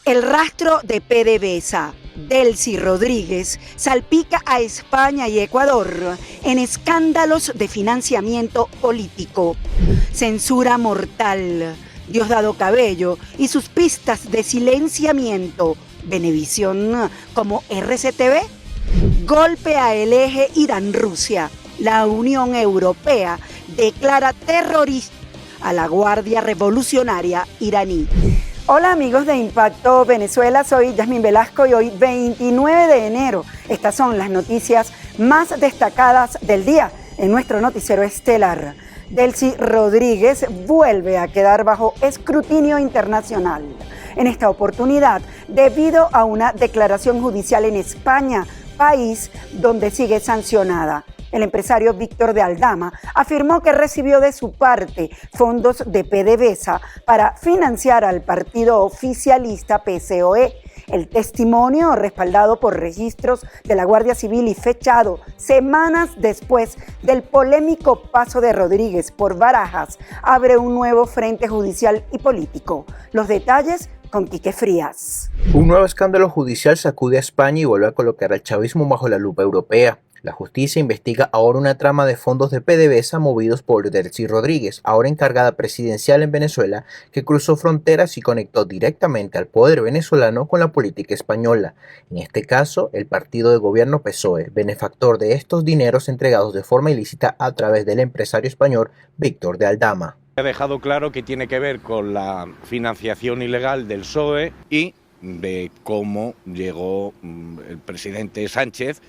El rastro de PDVSA, Delcy Rodríguez, salpica a España y Ecuador en escándalos de financiamiento político. Censura mortal, Diosdado Cabello y sus pistas de silenciamiento. Venevisión como RCTV. Golpe a el eje Irán-Rusia. La Unión Europea declara terrorista a la Guardia Revolucionaria iraní. Hola amigos de Impacto Venezuela, soy Yasmín Velasco y hoy 29 de enero. Estas son las noticias más destacadas del día en nuestro noticiero estelar. Delcy Rodríguez vuelve a quedar bajo escrutinio internacional. En esta oportunidad, debido a una declaración judicial en España, país donde sigue sancionada. El empresario Víctor de Aldama afirmó que recibió de su parte fondos de PDVSA para financiar al partido oficialista PCOE. El testimonio, respaldado por registros de la Guardia Civil y fechado semanas después del polémico paso de Rodríguez por Barajas, abre un nuevo frente judicial y político. Los detalles con Quique Frías. Un nuevo escándalo judicial sacude a España y vuelve a colocar al chavismo bajo la lupa europea. La justicia investiga ahora una trama de fondos de PDVSA movidos por Delcy Rodríguez, ahora encargada presidencial en Venezuela, que cruzó fronteras y conectó directamente al poder venezolano con la política española. En este caso, el partido de gobierno PSOE, benefactor de estos dineros entregados de forma ilícita a través del empresario español Víctor de Aldama. Ha dejado claro que tiene que ver con la financiación ilegal del PSOE y de cómo llegó el presidente Sánchez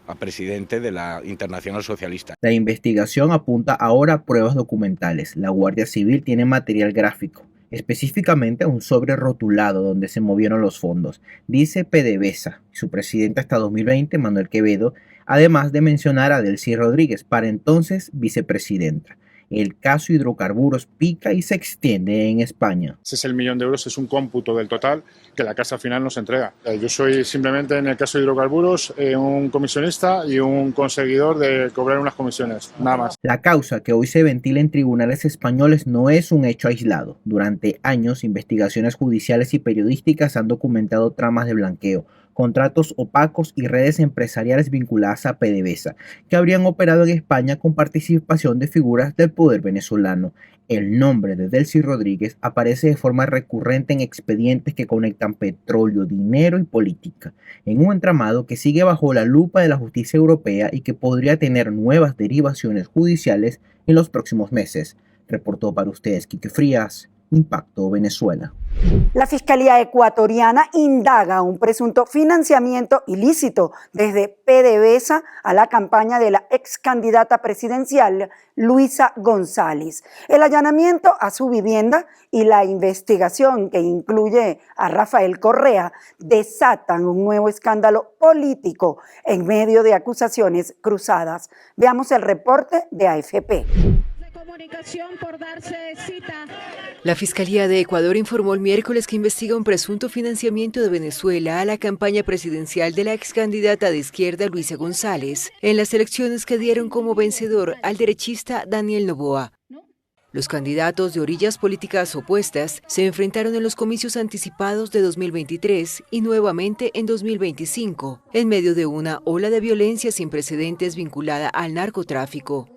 a presidente de la Internacional Socialista. La investigación apunta ahora a pruebas documentales. La Guardia Civil tiene material gráfico, específicamente un sobre rotulado donde se movieron los fondos. Dice PDVSA, su presidente hasta 2020, Manuel Quevedo, además de mencionar a Delcy Rodríguez, para entonces vicepresidenta. El caso hidrocarburos pica y se extiende en España. Ese es el millón de euros, es un cómputo del total que la casa final nos entrega. Yo soy simplemente, en el caso de hidrocarburos, un comisionista y un conseguidor de cobrar unas comisiones, nada más. La causa que hoy se ventila en tribunales españoles no es un hecho aislado. Durante años, investigaciones judiciales y periodísticas han documentado tramas de blanqueo, contratos opacos y redes empresariales vinculadas a PDVSA, que habrían operado en España con participación de figuras del poder venezolano. El nombre de Delcy Rodríguez aparece de forma recurrente en expedientes que conectan petróleo, dinero y política, en un entramado que sigue bajo la lupa de la justicia europea y que podría tener nuevas derivaciones judiciales en los próximos meses. Reportó para ustedes Quique Frías, Impacto Venezuela. La Fiscalía ecuatoriana indaga un presunto financiamiento ilícito desde PDVSA a la campaña de la ex candidata presidencial Luisa González. El allanamiento a su vivienda y la investigación que incluye a Rafael Correa desatan un nuevo escándalo político en medio de acusaciones cruzadas. Veamos el reporte de AFP. Por darse cita. La Fiscalía de Ecuador informó el miércoles que investiga un presunto financiamiento de Venezuela a la campaña presidencial de la ex candidata de izquierda Luisa González en las elecciones que dieron como vencedor al derechista Daniel Noboa. Los candidatos de orillas políticas opuestas se enfrentaron en los comicios anticipados de 2023 y nuevamente en 2025, en medio de una ola de violencia sin precedentes vinculada al narcotráfico.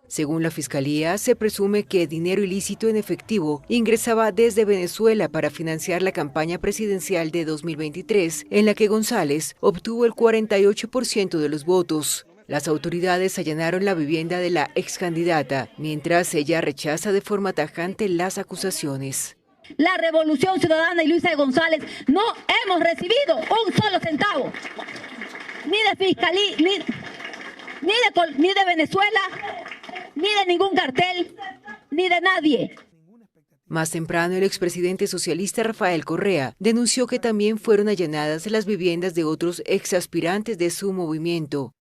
Según la Fiscalía, se presume que dinero ilícito en efectivo ingresaba desde Venezuela para financiar la campaña presidencial de 2023, en la que González obtuvo el 48% de los votos. Las autoridades allanaron la vivienda de la ex candidata, mientras ella rechaza de forma tajante las acusaciones. La Revolución Ciudadana y Luisa González no hemos recibido un solo centavo, ni de Fiscalía, ni de Venezuela, ni de ningún cartel, ni de nadie. Más temprano, el expresidente socialista Rafael Correa denunció que también fueron allanadas las viviendas de otros exaspirantes de su movimiento.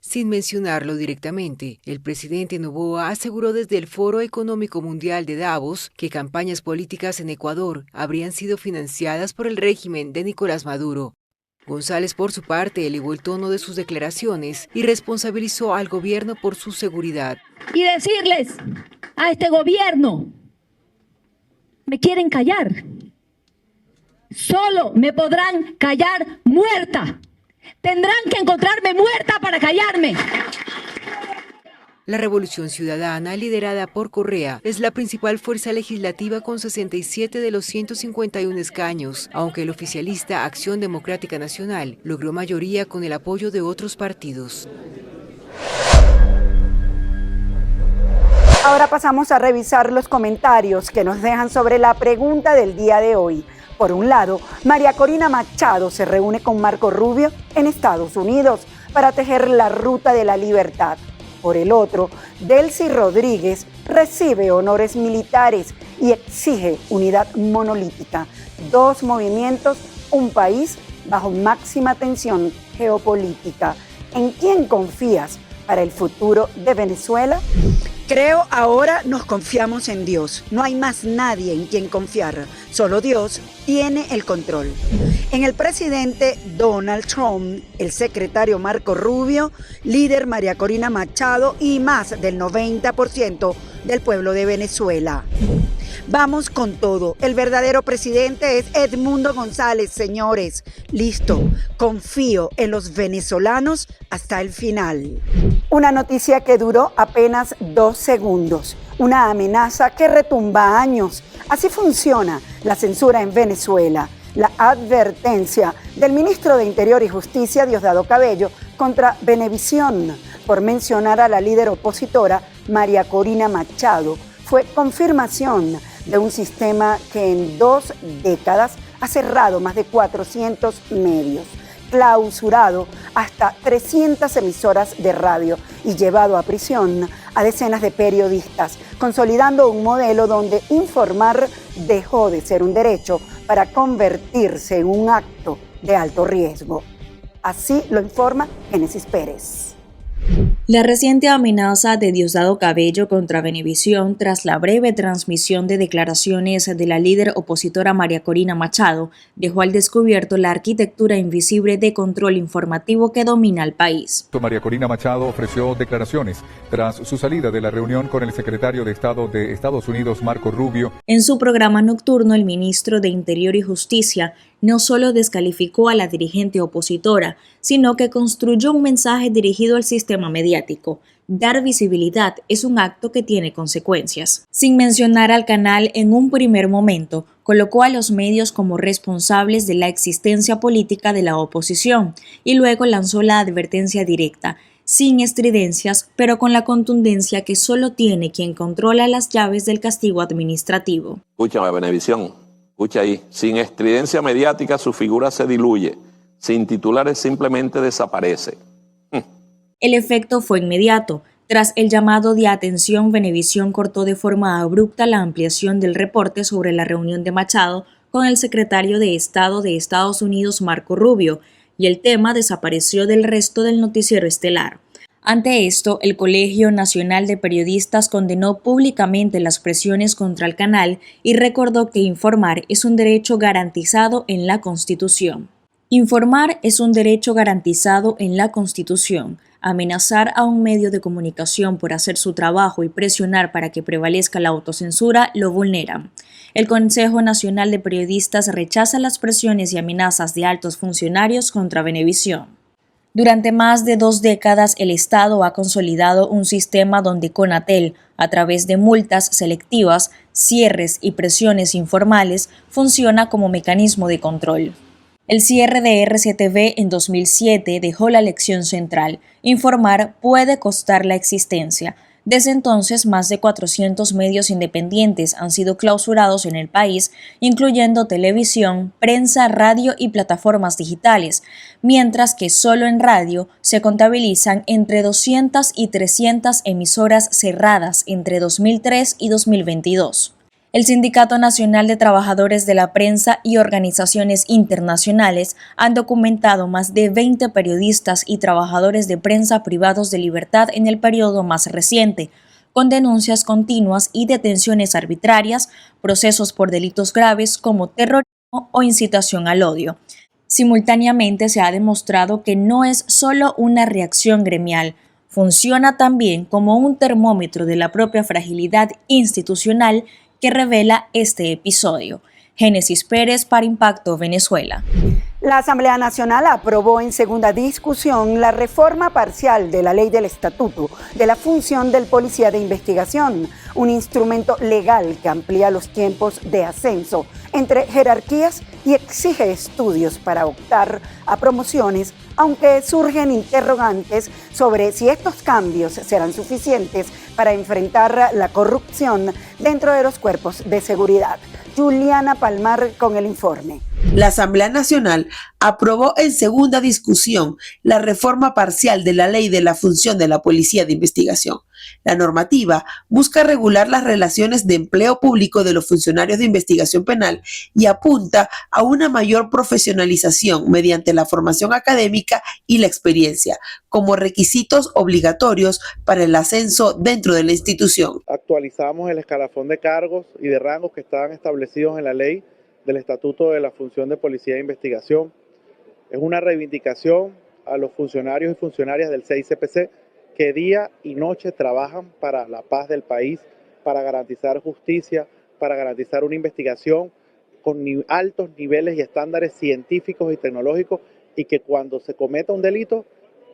Sin mencionarlo directamente, el presidente Noboa aseguró desde el Foro Económico Mundial de Davos que campañas políticas en Ecuador habrían sido financiadas por el régimen de Nicolás Maduro. González, por su parte, elevó el tono de sus declaraciones y responsabilizó al gobierno por su seguridad. Y decirles a este gobierno, me quieren callar, solo me podrán callar muerta. Tendrán que encontrarme muerta para callarme. La Revolución Ciudadana, liderada por Correa, es la principal fuerza legislativa con 67 de los 151 escaños, aunque el oficialista Acción Democrática Nacional logró mayoría con el apoyo de otros partidos. Ahora pasamos a revisar los comentarios que nos dejan sobre la pregunta del día de hoy. Por un lado, María Corina Machado se reúne con Marco Rubio en Estados Unidos para tejer la ruta de la libertad. Por el otro, Delcy Rodríguez recibe honores militares y exige unidad monolítica. Dos movimientos, un país bajo máxima tensión geopolítica. ¿En quién confías para el futuro de Venezuela? Creo ahora nos confiamos en Dios. No hay más nadie en quien confiar. Solo Dios tiene el control. En el presidente Donald Trump, el secretario Marco Rubio, líder María Corina Machado y más del 90% del pueblo de Venezuela. Vamos con todo. El verdadero presidente es Edmundo González, señores. Listo. Confío en los venezolanos hasta el final. Una noticia que duró apenas 2 segundos. Una amenaza que retumba años. Así funciona la censura en Venezuela. La advertencia del ministro de Interior y Justicia, Diosdado Cabello, contra Venevisión, por mencionar a la líder opositora María Corina Machado, fue confirmación de un sistema que en 2 décadas ha cerrado más de 400 medios, clausurado hasta 300 emisoras de radio y llevado a prisión a decenas de periodistas, consolidando un modelo donde informar dejó de ser un derecho para convertirse en un acto de alto riesgo. Así lo informa Génesis Pérez. La reciente amenaza de Diosdado Cabello contra Venevisión tras la breve transmisión de declaraciones de la líder opositora María Corina Machado dejó al descubierto la arquitectura invisible de control informativo que domina el país. María Corina Machado ofreció declaraciones tras su salida de la reunión con el secretario de Estado de Estados Unidos, Marco Rubio. En su programa nocturno, el ministro de Interior y Justicia no solo descalificó a la dirigente opositora, sino que construyó un mensaje dirigido al sistema mediático. Dar visibilidad es un acto que tiene consecuencias. Sin mencionar al canal en un primer momento, colocó a los medios como responsables de la existencia política de la oposición y luego lanzó la advertencia directa, sin estridencias, pero con la contundencia que solo tiene quien controla las llaves del castigo administrativo. Escúchame, Venevisión. Escucha ahí, sin estridencia mediática su figura se diluye, sin titulares simplemente desaparece. El efecto fue inmediato. Tras el llamado de atención, Venevisión cortó de forma abrupta la ampliación del reporte sobre la reunión de Machado con el secretario de Estado de Estados Unidos, Marco Rubio, y el tema desapareció del resto del noticiero estelar. Ante esto, el Colegio Nacional de Periodistas condenó públicamente las presiones contra el canal y recordó que informar es un derecho garantizado en la Constitución. Informar es un derecho garantizado en la Constitución. Amenazar a un medio de comunicación por hacer su trabajo y presionar para que prevalezca la autocensura lo vulneran. El Consejo Nacional de Periodistas rechaza las presiones y amenazas de altos funcionarios contra Venevisión. Durante más de 2 décadas, el Estado ha consolidado un sistema donde Conatel, a través de multas selectivas, cierres y presiones informales, funciona como mecanismo de control. El cierre de RCTV en 2007 dejó la lección central: informar puede costar la existencia. Desde entonces, más de 400 medios independientes han sido clausurados en el país, incluyendo televisión, prensa, radio y plataformas digitales, mientras que solo en radio se contabilizan entre 200 y 300 emisoras cerradas entre 2003 y 2022. El Sindicato Nacional de Trabajadores de la Prensa y organizaciones internacionales han documentado más de 20 periodistas y trabajadores de prensa privados de libertad en el periodo más reciente, con denuncias continuas y detenciones arbitrarias, procesos por delitos graves como terrorismo o incitación al odio. Simultáneamente se ha demostrado que no es solo una reacción gremial, funciona también como un termómetro de la propia fragilidad institucional que revela este episodio. Génesis Pérez para Impacto Venezuela. La Asamblea Nacional aprobó en segunda discusión la reforma parcial de la Ley del Estatuto de la Función del Policía de Investigación, un instrumento legal que amplía los tiempos de ascenso entre jerarquías y exige estudios para optar a promociones, aunque surgen interrogantes sobre si estos cambios serán suficientes para enfrentar la corrupción dentro de los cuerpos de seguridad. Juliana Palmar con el informe. La Asamblea Nacional aprobó en segunda discusión la reforma parcial de la Ley de la Función de la Policía de Investigación. La normativa busca regular las relaciones de empleo público de los funcionarios de investigación penal y apunta a una mayor profesionalización mediante la formación académica y la experiencia, como requisitos obligatorios para el ascenso dentro de la institución. Actualizamos el escalafón de cargos y de rangos que estaban establecidos en la ley del Estatuto de la Función de Policía de Investigación. Es una reivindicación a los funcionarios y funcionarias del CICPC que día y noche trabajan para la paz del país, para garantizar justicia, para garantizar una investigación con altos niveles y estándares científicos y tecnológicos, y que cuando se cometa un delito,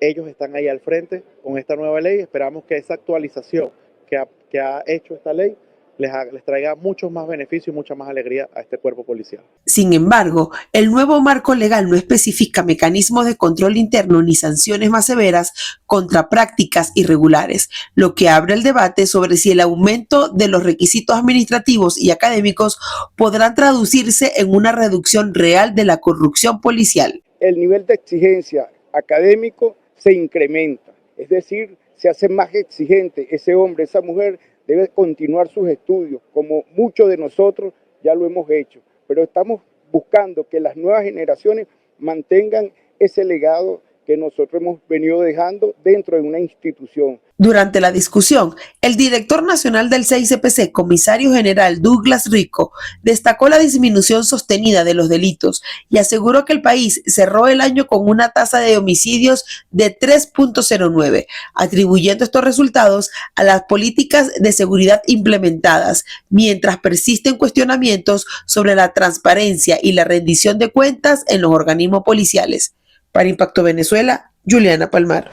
ellos están ahí al frente. Con esta nueva ley esperamos que esa actualización que ha hecho esta ley les traiga muchos más beneficios y mucha más alegría a este cuerpo policial. Sin embargo, el nuevo marco legal no especifica mecanismos de control interno ni sanciones más severas contra prácticas irregulares, lo que abre el debate sobre si el aumento de los requisitos administrativos y académicos podrán traducirse en una reducción real de la corrupción policial. El nivel de exigencia académico se incrementa, es decir, se hace más exigente. Ese hombre, esa mujer debe continuar sus estudios, como muchos de nosotros ya lo hemos hecho, pero estamos buscando que las nuevas generaciones mantengan ese legado que nosotros hemos venido dejando dentro de una institución. Durante la discusión, el director nacional del CICPC, comisario general Douglas Rico, destacó la disminución sostenida de los delitos y aseguró que el país cerró el año con una tasa de homicidios de 3.09, atribuyendo estos resultados a las políticas de seguridad implementadas, mientras persisten cuestionamientos sobre la transparencia y la rendición de cuentas en los organismos policiales. Para Impacto Venezuela, Juliana Palmar.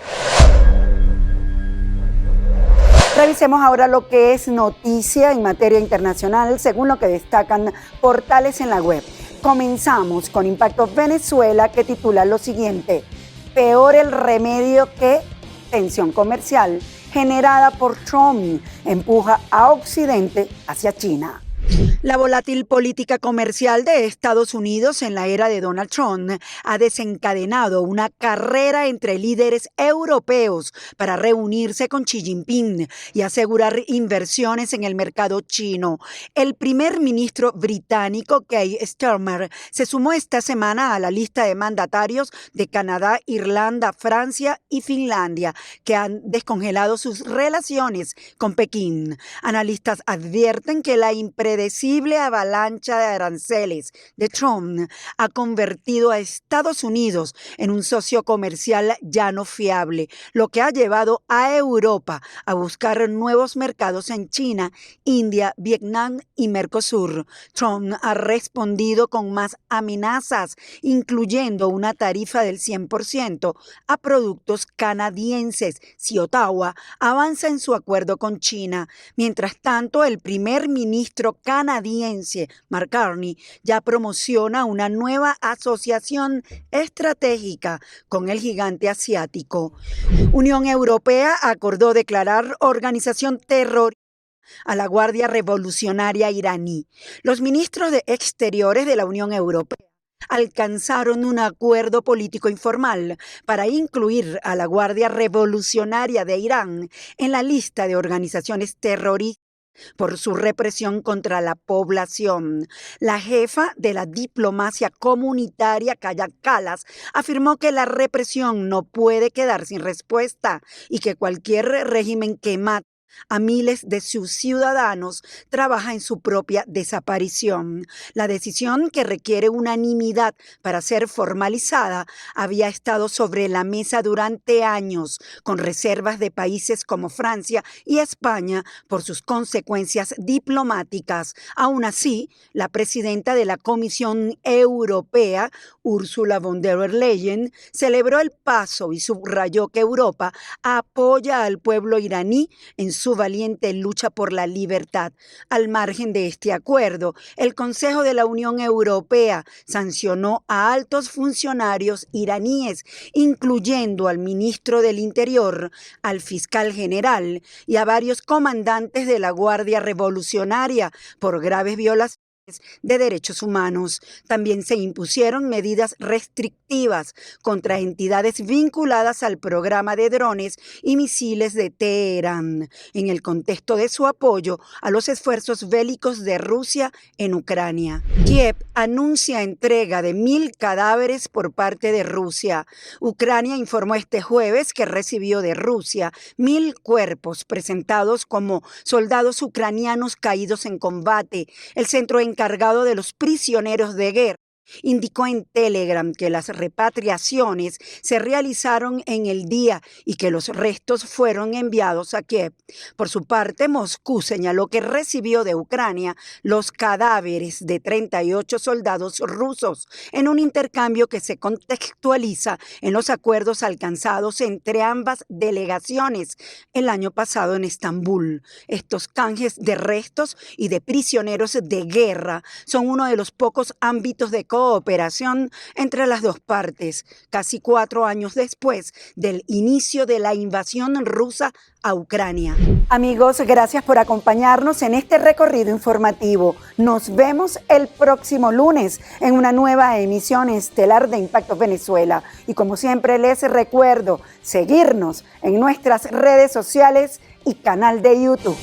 Revisemos ahora lo que es noticia en materia internacional, según lo que destacan portales en la web. Comenzamos con Impacto Venezuela, que titula lo siguiente: peor el remedio que tensión comercial generada por Trump empuja a Occidente hacia China. La volátil política comercial de Estados Unidos en la era de Donald Trump ha desencadenado una carrera entre líderes europeos para reunirse con Xi Jinping y asegurar inversiones en el mercado chino. El primer ministro británico, Keir Starmer, se sumó esta semana a la lista de mandatarios de Canadá, Irlanda, Francia y Finlandia, que han descongelado sus relaciones con Pekín. Analistas advierten que la impredecible avalancha de aranceles de Trump ha convertido a Estados Unidos en un socio comercial ya no fiable, lo que ha llevado a Europa a buscar nuevos mercados en China, India, Vietnam y Mercosur. Trump ha respondido con más amenazas, incluyendo una tarifa del 100% a productos canadienses si Ottawa avanza en su acuerdo con China. Mientras tanto, el primer ministro canadiense Mark Carney ya promociona una nueva asociación estratégica con el gigante asiático. Unión Europea acordó declarar organización terrorista a la Guardia Revolucionaria iraní. Los ministros de Exteriores de la Unión Europea alcanzaron un acuerdo político informal para incluir a la Guardia Revolucionaria de Irán en la lista de organizaciones terroristas por su represión contra la población. La jefa de la diplomacia comunitaria, Kaja Kallas, afirmó que la represión no puede quedar sin respuesta y que cualquier régimen que mate a miles de sus ciudadanos, trabaja en su propia desaparición. La decisión, que requiere unanimidad para ser formalizada, había estado sobre la mesa durante años, con reservas de países como Francia y España por sus consecuencias diplomáticas. Aún así, la presidenta de la Comisión Europea, Ursula von der Leyen, celebró el paso y subrayó que Europa apoya al pueblo iraní en su valiente lucha por la libertad. Al margen de este acuerdo, el Consejo de la Unión Europea sancionó a altos funcionarios iraníes, incluyendo al ministro del Interior, al fiscal general y a varios comandantes de la Guardia Revolucionaria por graves violaciones de derechos humanos. También se impusieron medidas restrictivas contra entidades vinculadas al programa de drones y misiles de Teherán, en el contexto de su apoyo a los esfuerzos bélicos de Rusia en Ucrania. Kiev anuncia entrega de 1.000 cadáveres por parte de Rusia. Ucrania informó este jueves que recibió de Rusia 1.000 cuerpos presentados como soldados ucranianos caídos en combate. El centro encargado de los prisioneros de guerra indicó en Telegram que las repatriaciones se realizaron en el día y que los restos fueron enviados a Kiev. Por su parte, Moscú señaló que recibió de Ucrania los cadáveres de 38 soldados rusos en un intercambio que se contextualiza en los acuerdos alcanzados entre ambas delegaciones el año pasado en Estambul. Estos canjes de restos y de prisioneros de guerra son uno de los pocos ámbitos de cooperación entre las dos partes, casi 4 años después del inicio de la invasión rusa a Ucrania. Amigos, gracias por acompañarnos en este recorrido informativo. Nos vemos el próximo lunes en una nueva emisión estelar de Impacto Venezuela. Y como siempre les recuerdo seguirnos en nuestras redes sociales y canal de YouTube.